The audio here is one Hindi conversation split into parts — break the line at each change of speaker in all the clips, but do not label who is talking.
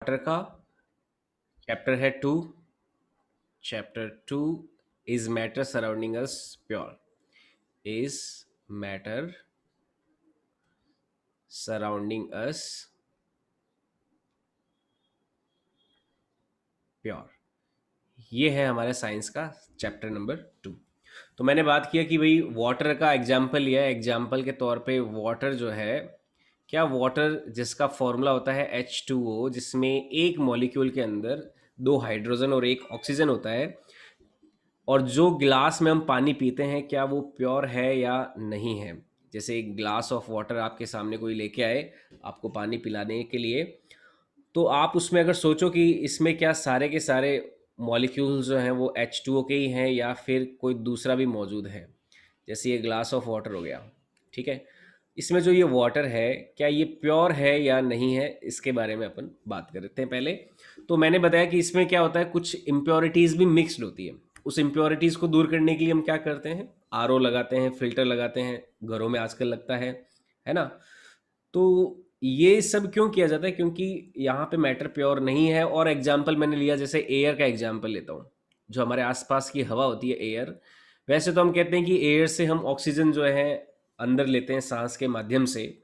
वाटर का चैप्टर है 2। Chapter 2 is matter surrounding us pure. Is matter surrounding us pure. ये है हमारे साइंस का चैप्टर नंबर 2। तो मैंने बात किया कि भाई वाटर का एग्जाम्पल लिया है। एग्जाम्पल के तौर पे वाटर जो है, क्या वाटर जिसका फॉर्मूला होता है H2O, जिसमें एक मॉलिक्यूल के अंदर दो हाइड्रोजन और एक ऑक्सीजन होता है, और जो गिलास में हम पानी पीते हैं क्या वो प्योर है या नहीं है। जैसे एक ग्लास ऑफ वाटर आपके सामने कोई लेके आए आपको पानी पिलाने के लिए, तो आप उसमें अगर सोचो कि इसमें क्या सारे के सारे मॉलिक्यूल्स जो हैं वो H2O के ही हैं या फिर कोई दूसरा भी मौजूद है। जैसे ये ग्लास ऑफ वाटर हो गया, ठीक है। इसमें जो ये वाटर है क्या ये प्योर है या नहीं है, इसके बारे में अपन बात करते हैं पहले। तो मैंने बताया कि इसमें क्या होता है, कुछ इम्प्योरिटीज़ भी मिक्स्ड होती है। उस इम्प्योरिटीज़ को दूर करने के लिए हम क्या करते हैं, आरओ लगाते हैं, फिल्टर लगाते हैं, घरों में आजकल लगता है ना। तो ये सब क्यों किया जाता है, क्योंकि यहाँ पे मैटर प्योर नहीं है। और एग्जाम्पल मैंने लिया, जैसे एयर का एग्जाम्पल लेता हूँ। जो हमारे आसपास की हवा होती है एयर, वैसे तो हम कहते हैं कि एयर से हम ऑक्सीजन जो है अंदर लेते हैं सांस के माध्यम से,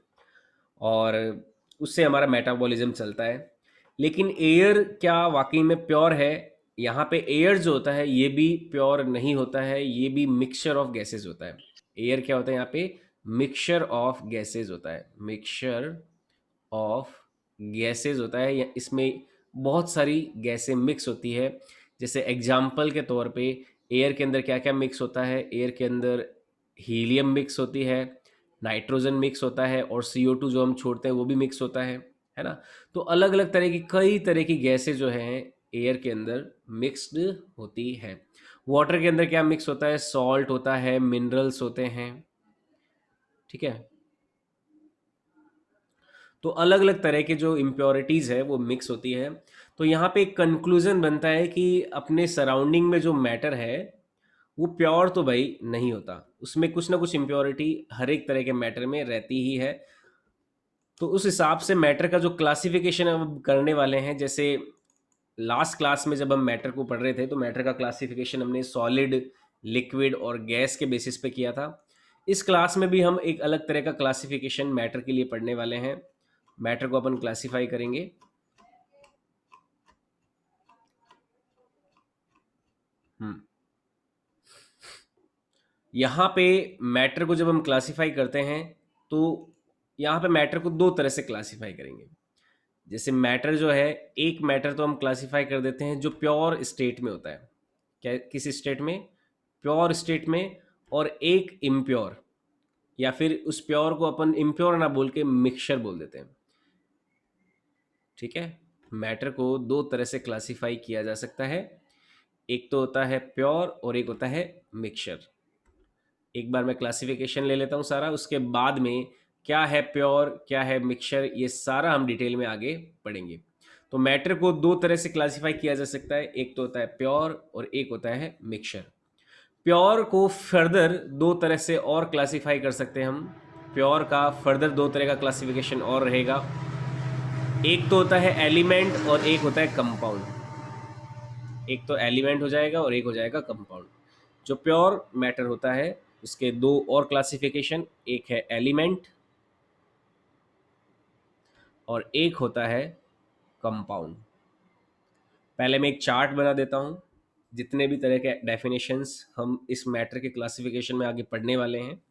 और उससे हमारा मेटाबॉलिज्म चलता है। लेकिन एयर क्या वाकई में प्योर है? यहाँ पे एयर जो होता है ये भी प्योर नहीं होता है, ये भी मिक्सचर ऑफ गैसेज होता है। एयर क्या होता है यहाँ पे? मिक्सचर ऑफ गैसेज होता है। मिक्सचर ऑफ गैसेज होता है, या इसमें बहुत सारी गैसें मिक्स होती है। जैसे एग्जाम्पल के तौर पे एयर के अंदर क्या क्या मिक्स होता है, एयर के अंदर हीलियम मिक्स होती है, नाइट्रोजन मिक्स होता है, और CO2 जो हम छोड़ते हैं वो भी मिक्स होता है ना। तो अलग अलग तरह की कई तरह की गैसें जो हैं एयर के अंदर मिक्स्ड होती है। वाटर के अंदर क्या मिक्स होता है? सॉल्ट होता है, मिनरल्स होते हैं, ठीक है। तो अलग अलग तरह के जो इम्प्योरिटीज़ है वो मिक्स होती है। तो यहाँ पे एक कंक्लूजन बनता है कि अपने सराउंडिंग में जो मैटर है वो प्योर तो भाई नहीं होता, उसमें कुछ ना कुछ इम्प्योरिटी हर एक तरह के मैटर में रहती ही है। तो उस हिसाब से मैटर का जो क्लासिफिकेशन हम करने वाले हैं, जैसे लास्ट क्लास में जब हम मैटर को पढ़ रहे थे तो मैटर का क्लासिफिकेशन हमने सॉलिड, लिक्विड और गैस के बेसिस पे किया था। इस क्लास में भी हम एक अलग तरह का क्लासिफिकेशन मैटर के लिए पढ़ने वाले हैं। मैटर को अपन क्लासिफाई करेंगे। हम्म यहाँ पे मैटर को जब हम क्लासिफाई करते हैं तो यहाँ पे मैटर को दो तरह से क्लासिफाई करेंगे। जैसे मैटर जो है, एक मैटर तो हम क्लासिफाई कर देते हैं जो प्योर स्टेट में होता है। क्या, किस स्टेट में? प्योर स्टेट में। और एक इम्प्योर, या फिर उस प्योर को अपन इम्प्योर ना बोल के मिक्सचर बोल देते हैं, ठीक है। मैटर को दो तरह से क्लासिफाई किया जा सकता है, एक तो होता है प्योर और एक होता है मिक्सचर। एक बार मैं क्लासिफिकेशन ले लेता हूँ सारा, उसके बाद में क्या है प्योर क्या है मिक्सचर ये सारा हम डिटेल में आगे पढ़ेंगे। तो मैटर को दो तरह से क्लासिफाई किया जा सकता है, एक तो होता है प्योर और एक होता है मिक्सचर। प्योर को फर्दर दो तरह से और क्लासिफाई कर सकते हैं हम। प्योर का फर्दर दो तरह का क्लासिफिकेशन और रहेगा, एक तो होता है एलिमेंट और एक होता है कंपाउंड। एक तो एलिमेंट हो जाएगा और एक हो जाएगा कंपाउंड। जो प्योर मैटर होता है उसके दो और क्लासिफिकेशन, एक है एलिमेंट और एक होता है कंपाउंड। पहले मैं एक चार्ट बना देता हूँ। जितने भी तरह के डेफिनेशंस हम इस मैटर के क्लासिफिकेशन में आगे पढ़ने वाले हैं,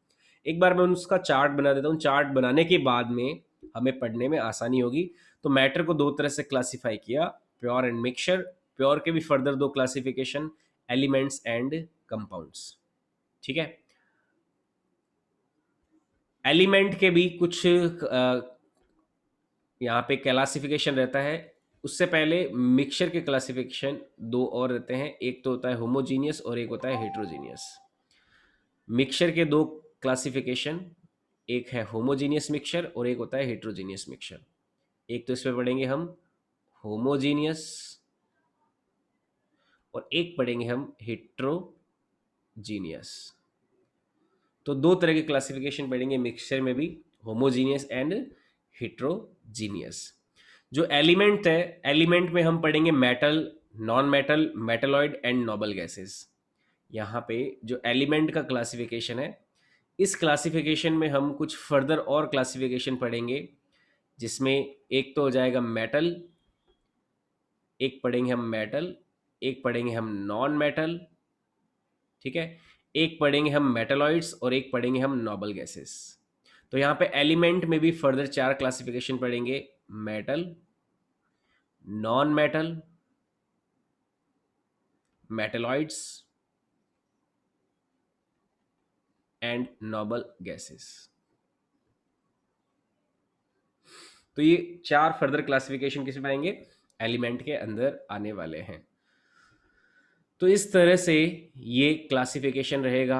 एक बार मैं उसका चार्ट बना देता हूँ। चार्ट बनाने के बाद में हमें पढ़ने में आसानी होगी। तो मैटर को दो तरह से क्लासिफाई किया, प्योर एंड मिक्सचर। प्योर के भी फर्दर दो क्लासिफिकेशन, एलिमेंट्स एंड कंपाउंड्स, ठीक है। एलिमेंट के भी कुछ यहाँ पे क्लासिफिकेशन रहता है। उससे पहले मिक्सचर के क्लासिफिकेशन दो और रहते हैं, एक तो होता है होमोजीनियस और एक होता है हेट्रोजीनियस। मिक्सचर के दो क्लासिफिकेशन, एक है होमोजीनियस मिक्सचर और एक होता है हेट्रोजीनियस मिक्सचर। एक तो इसमें पढ़ेंगे हम होमोजीनियस और एक पढ़ेंगे हम हेट्रोजीनियस। तो दो तरह के क्लासिफिकेशन पढ़ेंगे मिक्सचर में भी, होमोजीनियस एंड हेट्रोजीनियस। जो एलिमेंट है, एलिमेंट में हम पढ़ेंगे metal, non metal, metalloid and noble gases. यहाँ पे जो एलिमेंट का क्लासिफिकेशन है, इस क्लासिफिकेशन में हम कुछ फर्दर और क्लासिफिकेशन पढ़ेंगे, जिसमें एक तो हो जाएगा मेटल, एक पढ़ेंगे हम मेटल, एक पढ़ेंगे हम नॉन मेटल, ठीक है, एक पढ़ेंगे हम मेटलॉइड्स और एक पढ़ेंगे हम नोबल गैसेस। तो यहाँ पे एलिमेंट में भी फर्दर 4 क्लासिफिकेशन पढ़ेंगे, metal, non metal, metalloids and noble gases. तो ये 4 फर्दर क्लासिफिकेशन किसमें आएंगे, एलिमेंट के अंदर आने वाले हैं। तो इस तरह से ये क्लासिफिकेशन रहेगा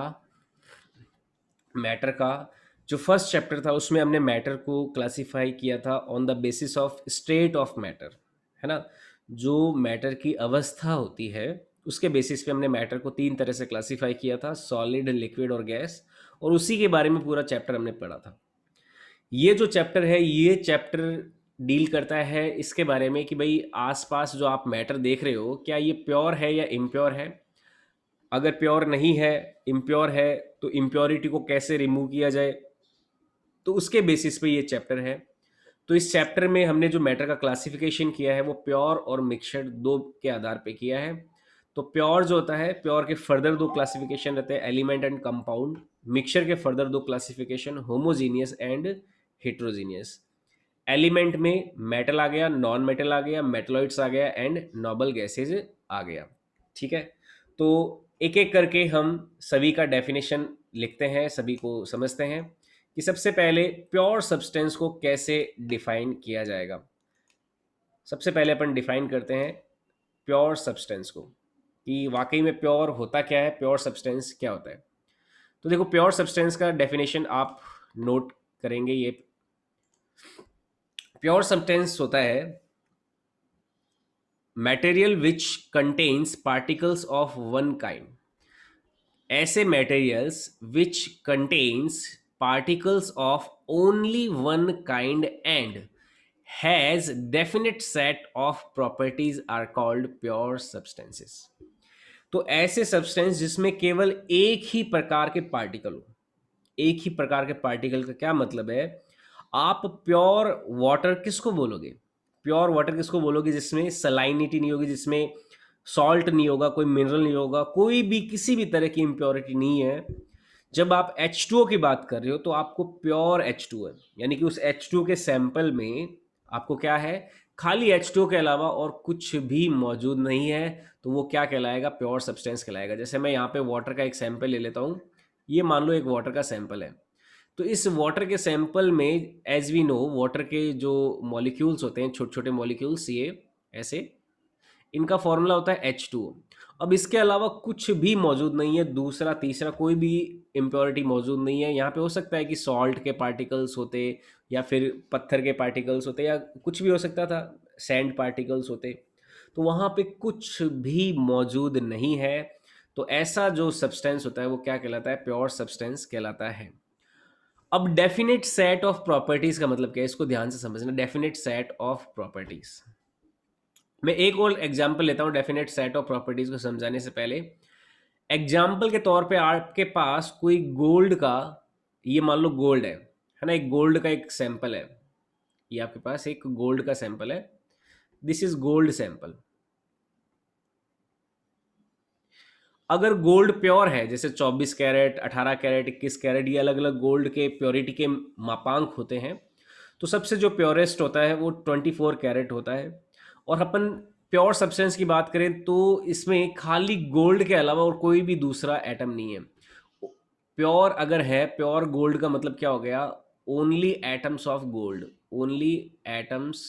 मैटर का। जो फर्स्ट चैप्टर था उसमें हमने मैटर को क्लासिफाई किया था on the basis of state of matter, है ना। जो मैटर की अवस्था होती है उसके बेसिस पे हमने मैटर को 3 तरह से क्लासिफाई किया था, सॉलिड, लिक्विड और गैस, और उसी के बारे में पूरा चैप्टर हमने पढ़ा था। ये जो चैप्टर है, ये चैप्टर डील करता है इसके बारे में कि भाई आसपास जो आप मैटर देख रहे हो, क्या ये प्योर है या इम्प्योर है। अगर प्योर नहीं है, इम्प्योर है, तो इम्प्योरिटी को कैसे रिमूव किया जाए, तो उसके बेसिस पे ये चैप्टर है। तो इस चैप्टर में हमने जो मैटर का क्लासिफिकेशन किया है वो प्योर और मिक्सचर दो के आधार पे किया है। तो प्योर जो होता है, प्योर के फर्दर 2 क्लासिफिकेशन रहते हैं, एलिमेंट एंड कंपाउंड। मिक्सचर के further 2 classification, homogeneous and heterogeneous. Element में मेटल आ गया, नॉन मेटल आ गया, मेटलॉइड्स आ गया एंड नोबल गैसेज आ गया, ठीक है। तो एक एक करके हम सभी का डेफिनेशन लिखते हैं, सभी को समझते हैं कि सबसे पहले प्योर सब्सटेंस को कैसे डिफाइन किया जाएगा। सबसे पहले अपन डिफाइन करते हैं प्योर सब्सटेंस को, कि वाकई में प्योर होता क्या है, प्योर सब्सटेंस क्या होता है। तो देखो, प्योर सब्सटेंस का डेफिनेशन आप नोट करेंगे। ये प्योर सब्सटेंस होता है material which contains particles of one kind. ऐसे materials which contains particles of only one kind and has definite set of properties are called pure substances. तो ऐसे सब्सटेंस जिसमें केवल एक ही प्रकार के पार्टिकल हो। एक ही प्रकार के पार्टिकल का क्या मतलब है, आप प्योर वाटर किसको बोलोगे, प्योर वाटर किसको बोलोगे जिसमें सलाइनिटी नहीं होगी, जिसमें सॉल्ट नहीं होगा, कोई मिनरल नहीं होगा, कोई भी किसी भी तरह की इम्प्योरिटी नहीं है। जब आप H2O की बात कर रहे हो तो आपको प्योर H2O है, यानी कि उस H2O के सैंपल में आपको क्या है, खाली H2O के अलावा और कुछ भी मौजूद नहीं है। तो वो क्या कहलाएगा, प्योर सब्सटेंस कहलाएगा। जैसे मैं यहाँ पे वाटर का एक सैंपल ले लेता हूँ, ये मान लो एक वाटर का सैंपल है। तो इस वाटर के सैंपल में एज वी नो, वाटर के जो मॉलिक्यूल्स होते हैं, छोटे छोटे मॉलिक्यूल्स, ये ऐसे, इनका फॉर्मूला होता है H2O। अब इसके अलावा कुछ भी मौजूद नहीं है, दूसरा तीसरा कोई भी इम्प्योरिटी मौजूद नहीं है। यहाँ पे हो सकता है कि सॉल्ट के पार्टिकल्स होते, या फिर पत्थर के पार्टिकल्स होते, या कुछ भी हो सकता था, सैंड पार्टिकल्स होते। तो वहाँ पे कुछ भी मौजूद नहीं है। तो ऐसा जो सब्सटेंस होता है वो क्या कहलाता है, प्योर सब्सटेंस कहलाता है। अब डेफिनेट सेट ऑफ प्रॉपर्टीज का मतलब क्या है, इसको ध्यान से समझना। डेफिनेट सेट ऑफ प्रॉपर्टीज, मैं एक और एग्जांपल लेता हूं डेफिनेट सेट ऑफ प्रॉपर्टीज को समझाने से पहले। एग्जांपल के तौर पे आपके पास कोई गोल्ड का, ये मान लो गोल्ड है ना, एक गोल्ड का एक सैंपल है। ये आपके पास एक गोल्ड का सैंपल है, दिस इज गोल्ड सैंपल। अगर गोल्ड प्योर है, जैसे 24 कैरेट, 18 कैरेट, 21 कैरेट, ये अलग अलग गोल्ड के प्योरिटी के मापांक होते हैं। तो सबसे जो प्योरेस्ट होता है वो 24 कैरेट होता है। और अपन प्योर सब्सटेंस की बात करें तो इसमें खाली गोल्ड के अलावा और कोई भी दूसरा एटम नहीं है। प्योर अगर है, प्योर गोल्ड का मतलब क्या हो गया, only atoms of gold, only atoms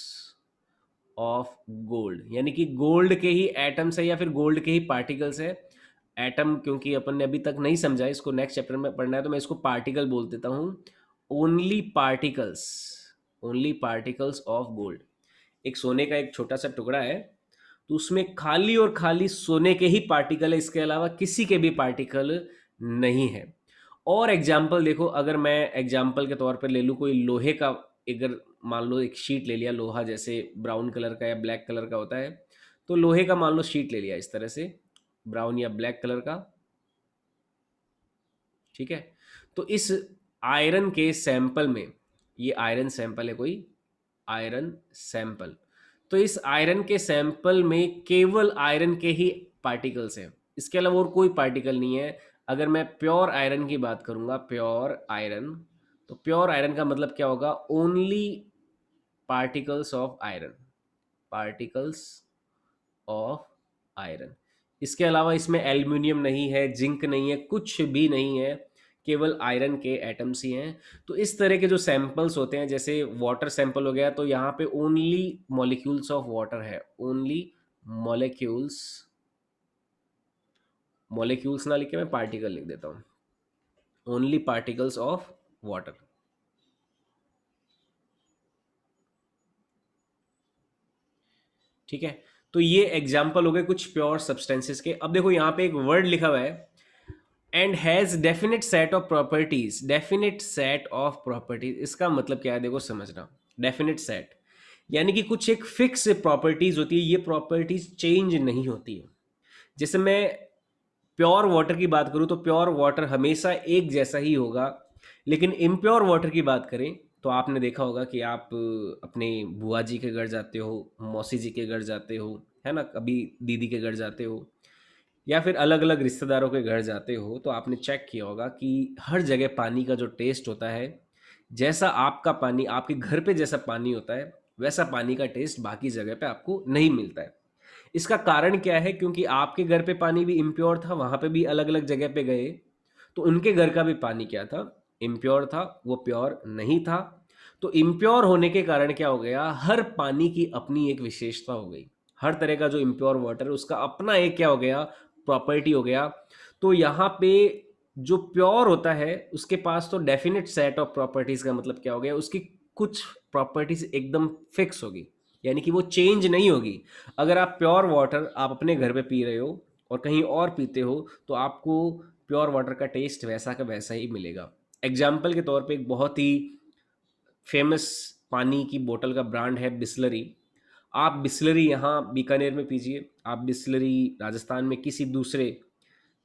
of gold, यानी कि गोल्ड के ही एटम्स है या फिर गोल्ड के ही पार्टिकल्स है। एटम क्योंकि अपन ने अभी तक नहीं समझा, इसको नेक्स्ट चैप्टर में पढ़ना है, तो मैं इसको पार्टिकल बोल देता हूँ। Only particles, only particles of gold. एक सोने का एक छोटा सा टुकड़ा है, तो उसमें खाली और खाली सोने के ही पार्टिकल है, इसके अलावा किसी के भी पार्टिकल नहीं है। और एग्जाम्पल देखो, अगर मैं एग्जाम्पल के तौर पर ले लूँ कोई लोहे का अगर मान लो एक शीट ले लिया लोहा, जैसे ब्राउन कलर का या ब्लैक कलर का होता है, तो लोहे का मान लो शीट ले लिया इस तरह से, ब्राउन या ब्लैक कलर का, ठीक है। तो इस आयरन के सैंपल में, ये आयरन सैंपल है कोई, आयरन सैंपल, तो इस आयरन के सैंपल में केवल आयरन के ही पार्टिकल्स हैं, इसके अलावा और कोई पार्टिकल नहीं है। अगर मैं प्योर आयरन की बात करूंगा, प्योर आयरन, तो प्योर आयरन का मतलब क्या होगा, only particles of iron, particles of iron. इसके अलावा इसमें एल्युमिनियम नहीं है, जिंक नहीं है, कुछ भी नहीं है, केवल आयरन के एटम्स ही हैं। तो इस तरह के जो सैंपल्स होते हैं, जैसे वाटर सैंपल हो गया, तो यहाँ पे ओनली मॉलिक्यूल्स ऑफ वाटर है, ओनली मॉलिक्यूल्स, मॉलिक्यूल्स ना लिख के मैं पार्टिकल लिख देता हूँ, ओनली पार्टिकल्स ऑफ वाटर, ठीक है। तो ये एग्जाम्पल हो गए कुछ प्योर सब्सटेंसेस के। अब देखो यहाँ पे एक वर्ड लिखा हुआ है, and has definite set of properties, definite set of properties, इसका मतलब क्या है, देखो समझना। डेफिनेट सेट यानी कि कुछ एक फिक्स प्रॉपर्टीज होती है, ये प्रॉपर्टीज चेंज नहीं होती है। जैसे मैं प्योर वाटर की बात करूं, तो प्योर वाटर हमेशा एक जैसा ही होगा, लेकिन इम्प्योर वाटर की बात करें, तो आपने देखा होगा कि आप अपने बुआ जी के घर जाते हो, मौसी जी के घर जाते हो, है ना, कभी दीदी के घर जाते हो, या फिर अलग अलग रिश्तेदारों के घर जाते हो, तो आपने चेक किया होगा कि हर जगह पानी का जो टेस्ट होता है, जैसा आपका पानी आपके घर पे जैसा पानी होता है, वैसा पानी का टेस्ट बाकी जगह पे आपको नहीं मिलता है। इसका कारण क्या है, क्योंकि आपके घर पे पानी भी इम्प्योर था, वहां पे भी अलग अलग जगह पे गए, तो उनके घर का भी पानी क्या था, इम्प्योर था, वो प्योर नहीं था। तो इम्प्योर होने के कारण क्या हो गया, हर पानी की अपनी एक विशेषता हो गई, हर तरह का जो इम्प्योर वाटर है उसका अपना एक क्या हो गया, प्रॉपर्टी हो गया। तो यहाँ पे जो प्योर होता है उसके पास तो डेफिनेट सेट ऑफ प्रॉपर्टीज का मतलब क्या हो गया, उसकी कुछ प्रॉपर्टीज एकदम फिक्स होगी, यानी कि वो चेंज नहीं होगी। अगर आप प्योर वाटर आप अपने घर पे पी रहे हो और कहीं और पीते हो, तो आपको प्योर वाटर का टेस्ट वैसा का वैसा ही मिलेगा। एग्जाम्पल के तौर पे एक बहुत ही फेमस पानी की बोतल का ब्रांड है बिस्लरी। आप बिस्लरी यहाँ बीकानेर में पीजिए, आप बिस्लरी राजस्थान में किसी दूसरे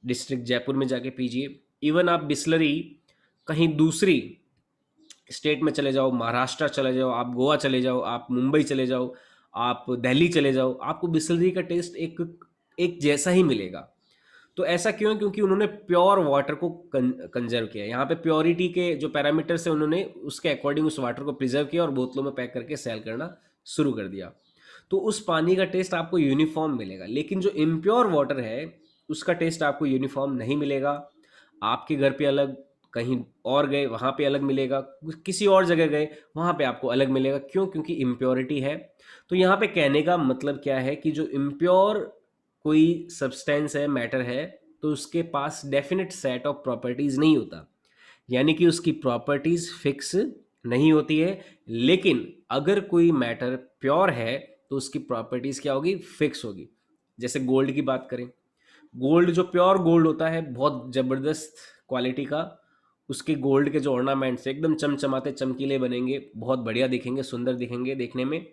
डिस्ट्रिक्ट जयपुर में जाके पीजिए, इवन आप बिस्लरी कहीं दूसरी स्टेट में चले जाओ, महाराष्ट्र चले जाओ, आप गोवा चले जाओ, आप मुंबई चले जाओ, आप दिल्ली चले जाओ, आपको बिस्लरी का टेस्ट एक एक जैसा ही मिलेगा। तो ऐसा क्यों है, क्योंकि उन्होंने प्योर वाटर को कंजर्व किया। यहाँ पे प्योरिटी के जो पैरामीटर्स है उन्होंने उसके अकॉर्डिंग उस वाटर को प्रिजर्व किया और बोतलों में पैक करके सेल करना शुरू कर दिया। तो उस पानी का टेस्ट आपको यूनिफॉर्म मिलेगा, लेकिन जो इम्प्योर वाटर है उसका टेस्ट आपको यूनिफॉर्म नहीं मिलेगा। आपके घर पे अलग, कहीं और गए वहाँ पे अलग मिलेगा, किसी और जगह गए वहाँ पे आपको अलग मिलेगा। क्यों? क्योंकि इम्प्योरिटी है। तो यहाँ पे कहने का मतलब क्या है कि जो इम्प्योर कोई सब्सटेंस है, मैटर है, तो उसके पास डेफिनेट सेट ऑफ प्रॉपर्टीज नहीं होता, यानी कि उसकी प्रॉपर्टीज फिक्स नहीं होती है। लेकिन अगर कोई मैटर प्योर है तो उसकी प्रॉपर्टीज क्या होगी, फिक्स होगी। जैसे गोल्ड की बात करें, गोल्ड जो प्योर गोल्ड होता है बहुत ज़बरदस्त क्वालिटी का, उसके गोल्ड के जो ऑर्नामेंट्स एकदम चमचमाते चमकीले बनेंगे, बहुत बढ़िया दिखेंगे, सुंदर दिखेंगे देखने में।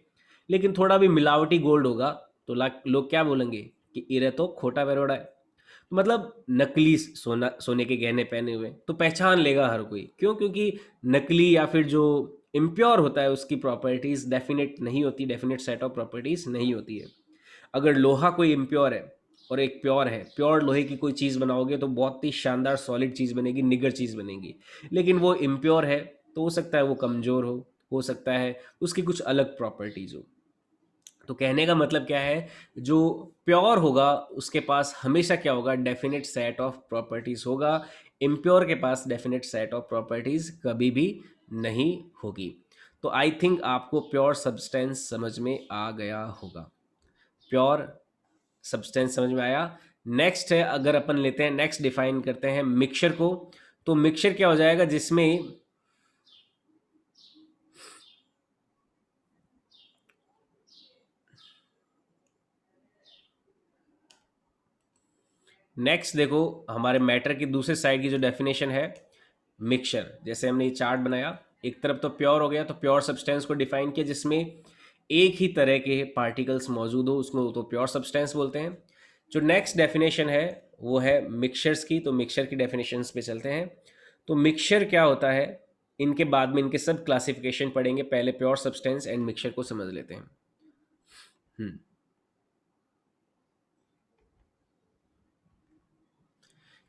लेकिन थोड़ा भी मिलावटी गोल्ड होगा तो लोग क्या बोलेंगे कि इरे तो खोटा बेरोड़ा है, मतलब नकली सोना, सोने के गहने पहने हुए, तो पहचान लेगा हर कोई। क्यों? क्योंकि नकली या फिर जो इम्प्योर होता है उसकी प्रॉपर्टीज डेफिनेट नहीं होती, डेफिनेट सेट ऑफ प्रॉपर्टीज नहीं होती है। अगर लोहा कोई इम्प्योर है और एक प्योर है, प्योर लोहे की कोई चीज़ बनाओगे तो बहुत ही शानदार सॉलिड चीज़ बनेगी, निगर चीज़ बनेगी। लेकिन वो इम्प्योर है तो हो सकता है वो कमज़ोर हो सकता है उसकी कुछ अलग प्रॉपर्टीज़ हो। तो कहने का मतलब क्या है, जो प्योर होगा उसके पास हमेशा क्या होगा, डेफिनेट सेट ऑफ प्रॉपर्टीज होगा। इम्प्योर के पास डेफिनेट सेट ऑफ प्रॉपर्टीज कभी भी नहीं होगी। तो आई थिंक आपको प्योर सब्सटेंस समझ में आ गया होगा। प्योर सब्सटेंस समझ में आया। नेक्स्ट है, अगर अपन लेते हैं, नेक्स्ट डिफाइन करते हैं मिक्सचर को। तो मिक्सचर क्या हो जाएगा, जिसमें नेक्स्ट देखो हमारे मैटर की दूसरे साइड की जो डेफिनेशन है मिक्सचर, जैसे हमने ये चार्ट बनाया, एक तरफ तो प्योर हो गया, तो प्योर सब्सटेंस को डिफाइन किया जिसमें एक ही तरह के पार्टिकल्स मौजूद हो, उसको तो प्योर सब्सटेंस बोलते हैं। जो नेक्स्ट डेफिनेशन है वो है मिक्सचर्स की, तो मिक्सचर की डेफिनेशंस पे चलते हैं। तो मिक्सचर क्या होता है, इनके बाद में इनके सब क्लासिफिकेशन पढ़ेंगे, पहले प्योर सब्सटेंस एंड मिक्सचर को समझ लेते हैं।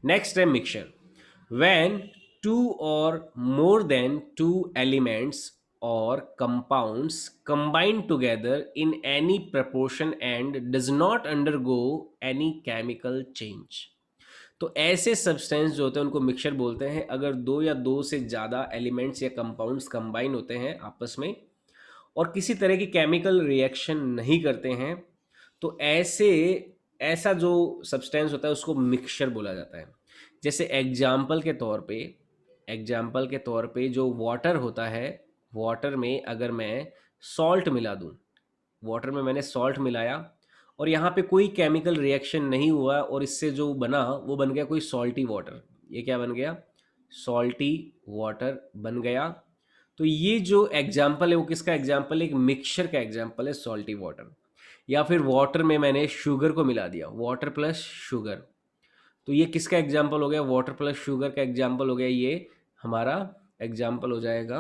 नेक्स्ट है मिक्सचर। व्हेन टू और more than two elements or compounds combine together in any proportion and does not undergo any chemical change। तो ऐसे सब्सटेंस जो होते हैं उनको मिक्सचर बोलते हैं अगर दो या दो से ज़्यादा एलिमेंट्स या कंपाउंड्स कंबाइन होते हैं आपस में और किसी तरह की केमिकल रिएक्शन नहीं करते हैं, तो ऐसा जो सब्सटेंस होता है उसको मिक्सचर बोला जाता है। जैसे एग्जाम्पल के तौर पे जो वाटर होता है, वाटर में अगर मैं सॉल्ट मिला दूं, वाटर में मैंने सॉल्ट मिलाया और यहाँ पे कोई केमिकल रिएक्शन नहीं हुआ और इससे जो बना वो बन गया कोई सॉल्टी वाटर। ये क्या बन गया? सॉल्टी वाटर बन गया। तो ये जो एग्जाम्पल है वो किसका एग्जाम्पल है? एक मिक्सचर का एग्जाम्पल है, सॉल्टी वाटर। या फिर वाटर में मैंने शुगर को मिला दिया, वाटर प्लस शुगर, तो ये किसका एग्जाम्पल हो गया? वाटर प्लस शुगर का एग्जाम्पल हो गया। ये हमारा एग्जाम्पल हो जाएगा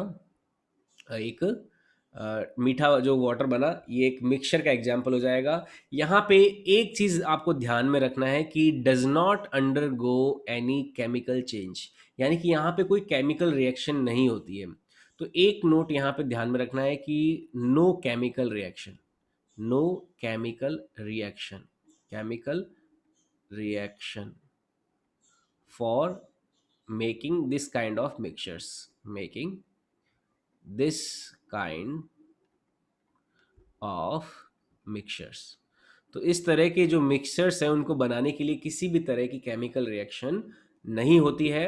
एक मीठा जो वाटर बना, ये एक मिक्सचर का एग्जाम्पल हो जाएगा। यहाँ पे एक चीज़ आपको ध्यान में रखना है कि does not undergo any chemical change, यानी कि यहाँ पे कोई केमिकल रिएक्शन नहीं होती है। तो एक नोट यहाँ पे ध्यान में रखना है कि no chemical reaction, no chemical reaction, chemical reaction for making this kind of mixtures, making this kind of mixtures. तो इस तरह के जो मिक्सचर्स हैं उनको बनाने के लिए किसी भी तरह की केमिकल रिएक्शन नहीं होती है।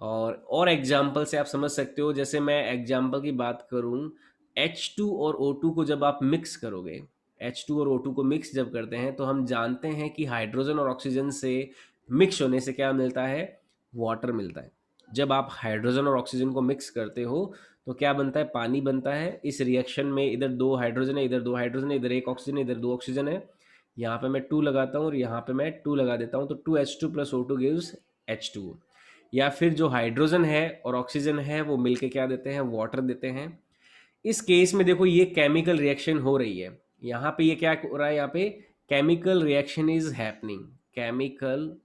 और एग्जाम्पल से आप समझ सकते हो, जैसे मैं एग्जाम्पल की बात करूं, H2 और O2 को जब आप मिक्स करोगे, H2 और O2 को मिक्स जब करते हैं तो हम जानते हैं कि हाइड्रोजन और ऑक्सीजन से मिक्स होने से क्या मिलता है? वाटर मिलता है। जब आप हाइड्रोजन और ऑक्सीजन को मिक्स करते हो तो क्या बनता है? पानी बनता है। इस रिएक्शन में इधर दो हाइड्रोजन है, इधर दो हाइड्रोजन है, इधर एक ऑक्सीजन है, इधर दो ऑक्सीजन है। यहाँ पे मैं 2 लगाता हूँ और यहाँ पे मैं 2 लगा देता हूँ, तो 2H2 plus O2 gives H2। या फिर जो हाइड्रोजन है और ऑक्सीजन है वो मिलके क्या देते हैं? वाटर देते हैं। इस केस में देखो ये केमिकल रिएक्शन हो रही है। यहाँ पे ये क्या हो रहा है? यहाँ पे chemical reaction is happening, chemical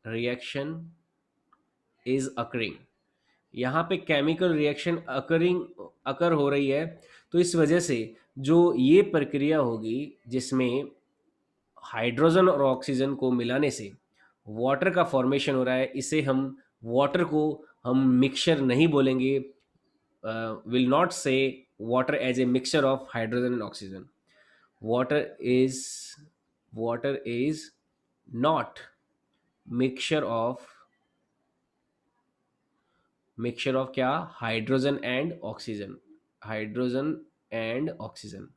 reaction is occurring. यहाँ पे केमिकल रिएक्शन अकर हो रही है। तो इस वजह से जो ये प्रक्रिया होगी जिसमें हाइड्रोजन और ऑक्सीजन को मिलाने से वाटर का फॉर्मेशन हो रहा है, इसे हम वाटर को हम मिक्सचर नहीं बोलेंगे, will not say water as a mixture of hydrogen and oxygen. Water is water is not mixture of क्या? Hydrogen and oxygen, hydrogen and oxygen.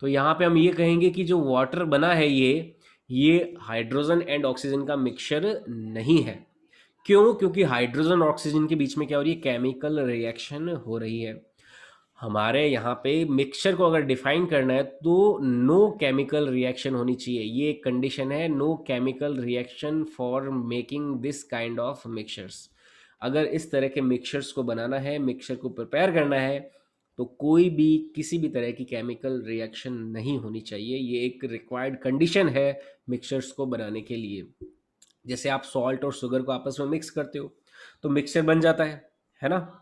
तो यहाँ पे हम ये कहेंगे कि जो वाटर बना है ये हाइड्रोजन एंड ऑक्सीजन का मिक्सचर नहीं है। क्यों? क्योंकि हाइड्रोजन और ऑक्सीजन के बीच में क्या हो रही है? केमिकल रिएक्शन हो रही है। हमारे यहाँ पे मिक्सचर को अगर डिफाइन करना है तो नो केमिकल रिएक्शन होनी चाहिए, ये एक कंडीशन है, no chemical reaction for making this kind of mixtures. अगर इस तरह के मिक्सचर्स को बनाना है, मिक्सचर को प्रिपेयर करना है, तो कोई भी किसी भी तरह की केमिकल रिएक्शन नहीं होनी चाहिए। ये एक रिक्वायर्ड कंडीशन है मिक्सचर्स को बनाने के लिए। जैसे आप सॉल्ट और शुगर को आपस में मिक्स करते हो तो मिक्सचर बन जाता है ना?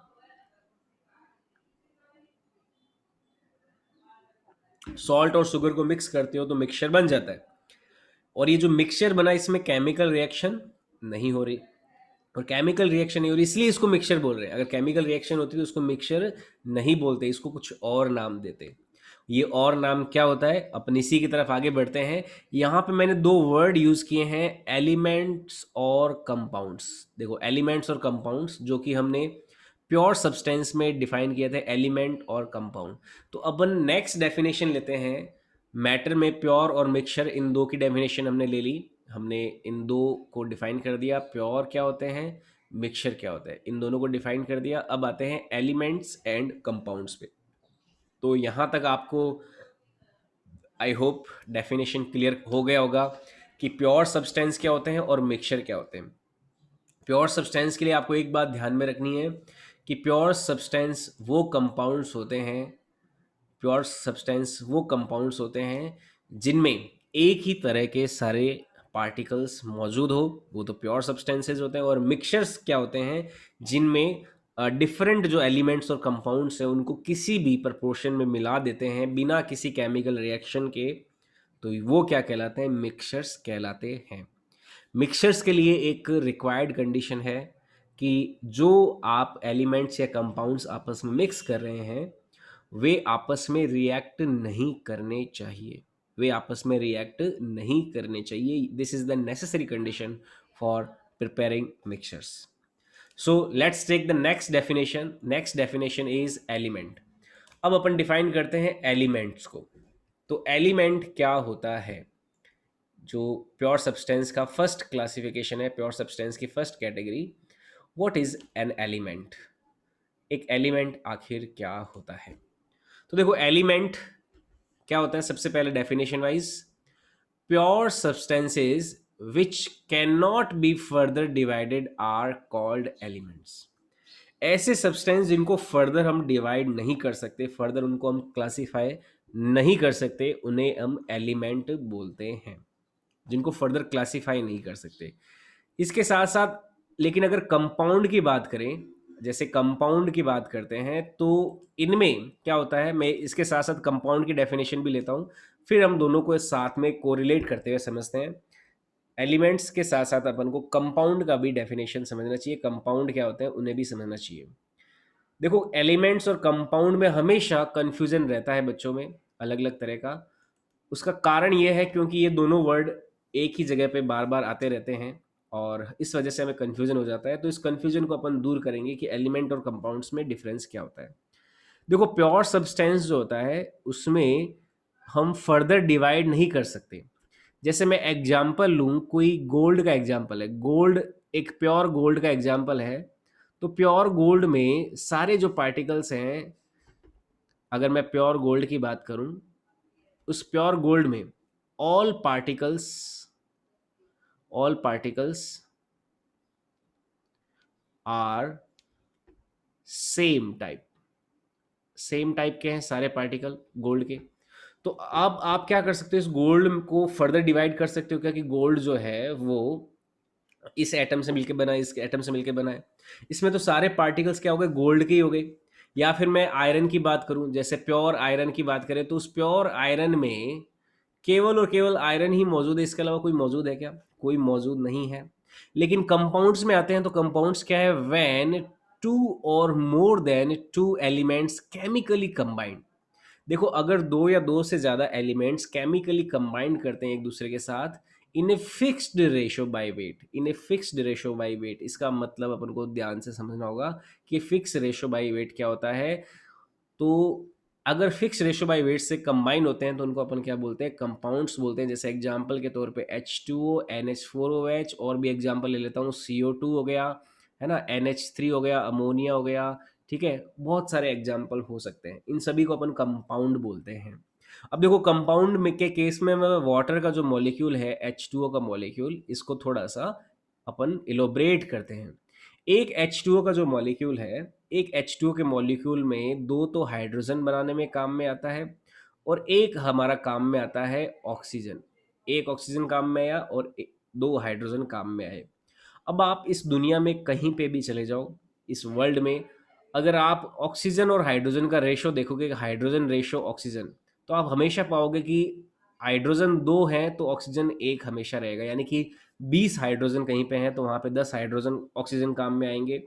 सॉल्ट और शुगर को मिक्स करते हो तो मिक्सचर बन जाता है। और ये जो मिक्सचर बना इसमें केमिकल रिएक्शन नहीं हो रही, और केमिकल रिएक्शन नहीं हो रही इसलिए इसको मिक्सचर बोल रहे हैं। अगर केमिकल रिएक्शन होती तो उसको मिक्सचर नहीं बोलते, इसको कुछ और नाम देते। ये और नाम क्या होता है? अपन इसी की तरफ आगे बढ़ते हैं। यहाँ पे मैंने दो वर्ड यूज किए हैं, एलिमेंट्स और कंपाउंड्स। देखो एलिमेंट्स और कंपाउंड्स जो कि हमने प्योर सब्सटेंस में डिफाइन किए थे, एलिमेंट और कंपाउंड। तो अपन नेक्स्ट डेफिनेशन लेते हैं। मैटर में प्योर और मिक्सचर, इन दो की डेफिनेशन हमने ले ली, हमने इन दो को डिफाइन कर दिया। प्योर क्या होते हैं? मिक्सचर क्या होता है, इन दोनों को डिफाइन कर दिया। अब आते हैं एलिमेंट्स एंड कंपाउंड्स पे। तो यहाँ तक आपको आई होप डेफिनेशन क्लियर हो गया होगा कि प्योर सब्सटेंस क्या होते हैं और मिक्सचर क्या होते हैं। प्योर सब्सटेंस के लिए आपको एक बात ध्यान में रखनी है कि प्योर सब्सटेंस वो कंपाउंड्स होते हैं, प्योर सब्सटेंस वो कंपाउंड्स होते हैं जिनमें एक ही तरह के सारे पार्टिकल्स मौजूद हो, वो तो प्योर सब्सटेंसेज होते हैं। और मिक्सचर्स क्या होते हैं, जिनमें डिफरेंट जो एलिमेंट्स और कंपाउंड्स हैं उनको किसी भी प्रपोर्शन में मिला देते हैं बिना किसी केमिकल रिएक्शन के, तो वो क्या कहलाते हैं, मिक्सचर्स कहलाते हैं। मिक्सचर्स के लिए एक रिक्वायर्ड कंडीशन है कि जो आप एलिमेंट्स या कंपाउंड्स आपस में मिक्स कर रहे हैं वे आपस में रिएक्ट नहीं करने चाहिए, वे आपस में रिएक्ट नहीं करने चाहिए। This is the necessary condition for preparing mixtures. So let's take the next definition. Next definition is element. अब अपन डिफाइन करते हैं एलिमेंट्स को। तो एलिमेंट क्या होता है, जो प्योर सब्सटेंस का फर्स्ट क्लासिफिकेशन है, प्योर सब्सटेंस की first category, what is an element. एक एलिमेंट आखिर क्या होता है। तो देखो एलिमेंट क्या होता है, सबसे पहले definition wise, pure substances which can not be further divided are called elements. ऐसे सब्सटेंस जिनको फर्दर हम डिवाइड नहीं कर सकते, फर्दर उनको हम क्लासीफाई नहीं कर सकते, उन्हें हम एलिमेंट बोलते हैं, जिनको फर्दर क्लासीफाई नहीं कर सकते। इसके साथ साथ लेकिन अगर कंपाउंड की बात करें, जैसे कंपाउंड की बात करते हैं, तो इनमें क्या होता है, मैं इसके साथ साथ कंपाउंड की डेफिनेशन भी लेता हूँ, फिर हम दोनों को साथ में कोरिलेट करते हुए समझते हैं। एलिमेंट्स के साथ साथ अपन को कंपाउंड का भी डेफिनेशन समझना चाहिए, कंपाउंड क्या होते हैं उन्हें भी समझना चाहिए। देखो एलिमेंट्स और कंपाउंड में हमेशा कंफ्यूजन रहता है बच्चों में अलग अलग तरह का। उसका कारण ये है क्योंकि ये दोनों वर्ड एक ही जगह पे बार बार आते रहते हैं और इस वजह से हमें कन्फ्यूजन हो जाता है। तो इस कन्फ्यूजन को अपन दूर करेंगे कि एलिमेंट और कंपाउंड्स में डिफरेंस क्या होता है। देखो प्योर सब्सटेंस जो होता है उसमें हम फर्दर डिवाइड नहीं कर सकते। जैसे मैं एग्जाम्पल लूँ, कोई गोल्ड का एग्जाम्पल है, गोल्ड एक प्योर गोल्ड का एग्जाम्पल है। तो प्योर गोल्ड में सारे जो पार्टिकल्स हैं, अगर मैं प्योर गोल्ड की बात करूं, उस प्योर गोल्ड में all particles all particles are same type, same type के हैं सारे पार्टिकल गोल्ड के। तो अब आप क्या कर सकते हो, इस गोल्ड को फर्दर डिवाइड कर सकते हो क्या, कि गोल्ड जो है वो इस एटम से मिलके बना है, इस एटम से मिलके बना है। इसमें तो सारे पार्टिकल्स क्या हो गए, गोल्ड के ही हो गए। या फिर मैं आयरन की बात करूं, जैसे प्योर आयरन की बात करें, तो उस प्योर आयरन में केवल और केवल आयरन ही मौजूद है, इसके अलावा कोई मौजूद है क्या, कोई मौजूद नहीं है। लेकिन कंपाउंड्स में आते हैं तो कंपाउंड्स क्या है, व्हेन टू और more than two elements chemically combined. देखो अगर दो या दो से ज्यादा एलिमेंट्स केमिकली कंबाइंड करते हैं एक दूसरे के साथ in a fixed ratio by weight, in a fixed ratio by weight, इसका मतलब अपन को ध्यान से समझना होगा कि फिक्स रेशो बाय वेट क्या होता है। तो अगर फिक्स रेशो बाय वेट से कंबाइन होते हैं तो उनको अपन क्या बोलते हैं, कंपाउंड्स बोलते हैं। जैसे एग्जांपल के तौर पे H2O, NH4OH, और भी एग्जांपल ले लेता हूँ, CO2 हो गया, है ना, NH3 हो गया, अमोनिया हो गया, ठीक है, बहुत सारे एग्जाम्पल हो सकते हैं। इन सभी को अपन कंपाउंड बोलते हैं। अब देखो कंपाउंड में के केस में वाटर का जो मॉलिक्यूल है H2O का मॉलिक्यूल, इसको थोड़ा सा अपन इलोबरेट करते हैं। एक H2O का जो मॉलिक्यूल है, एक H2O के मॉलिक्यूल में दो तो हाइड्रोजन बनाने में काम में आता है और एक हमारा काम में आता है ऑक्सीजन। एक ऑक्सीजन काम में आया और दो हाइड्रोजन काम में आए। अब आप इस दुनिया में कहीं पे भी चले जाओ इस वर्ल्ड में, अगर आप ऑक्सीजन और हाइड्रोजन का रेशो देखोगे, हाइड्रोजन रेशो ऑक्सीजन, तो आप हमेशा पाओगे कि हाइड्रोजन दो हैं तो ऑक्सीजन एक हमेशा रहेगा। यानी कि 20 हाइड्रोजन कहीं पे हैं तो वहाँ पे 10 हाइड्रोजन ऑक्सीजन काम में आएंगे।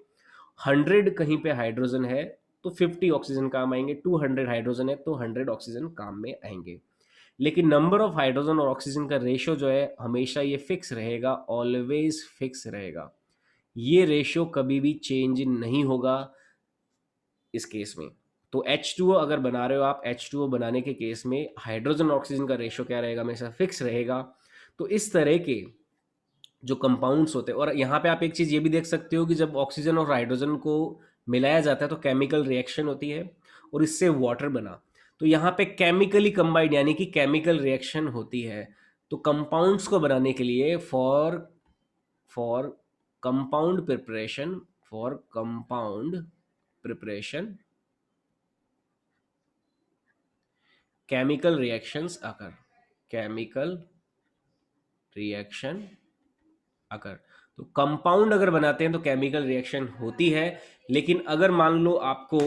100 कहीं पे हाइड्रोजन है तो 50 ऑक्सीजन काम आएंगे। 200 हाइड्रोजन है तो 100 ऑक्सीजन काम में आएंगे। लेकिन नंबर ऑफ हाइड्रोजन और ऑक्सीजन का रेशो जो है हमेशा ये फिक्स रहेगा, ऑलवेज फिक्स रहेगा। ये रेशो कभी भी चेंज नहीं होगा इस केस में। तो H2O अगर बना रहे हो आप, H2O बनाने के केस में हाइड्रोजन ऑक्सीजन का रेशो क्या रहेगा, हमेशा फिक्स रहेगा। तो इस तरह के जो कंपाउंड्स होते हैं। और यहाँ पे आप एक चीज़ ये भी देख सकते हो कि जब ऑक्सीजन और हाइड्रोजन को मिलाया जाता है तो केमिकल रिएक्शन होती है और इससे वाटर बना। तो यहाँ पे केमिकली कंबाइंड यानी कि केमिकल रिएक्शन होती है। तो कंपाउंड्स को बनाने के लिए for compound preparation chemical reactions occur chemical reaction occur तो कंपाउंड अगर बनाते हैं तो केमिकल रिएक्शन होती है, लेकिन अगर मान लो आपको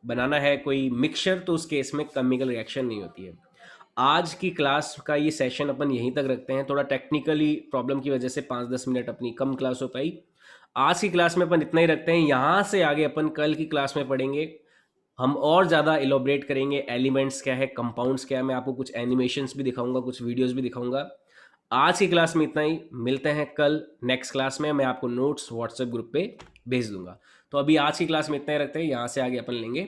बनाना है कोई मिक्सचर तो उस केस में केमिकल रिएक्शन नहीं होती है। आज की क्लास का ये सेशन अपन यहीं तक रखते हैं। थोड़ा टेक्निकली प्रॉब्लम की वजह से 5-10 मिनट अपनी कम क्लास हो पाई। आज की क्लास में अपन इतना ही रखते हैं। यहाँ से आगे अपन कल की क्लास में पढ़ेंगे, हम और ज़्यादा इलोबरेट करेंगे एलिमेंट्स क्या है, कंपाउंड्स क्या है। मैं आपको कुछ एनिमेशंस भी दिखाऊंगा, कुछ वीडियोस भी दिखाऊंगा। आज की क्लास में इतना ही, मिलते हैं कल नेक्स्ट क्लास में। मैं आपको नोट्स व्हाट्सएप ग्रुप पे भेज दूंगा। तो अभी आज की क्लास में इतना ही रखते हैं, यहाँ से आगे अपन लेंगे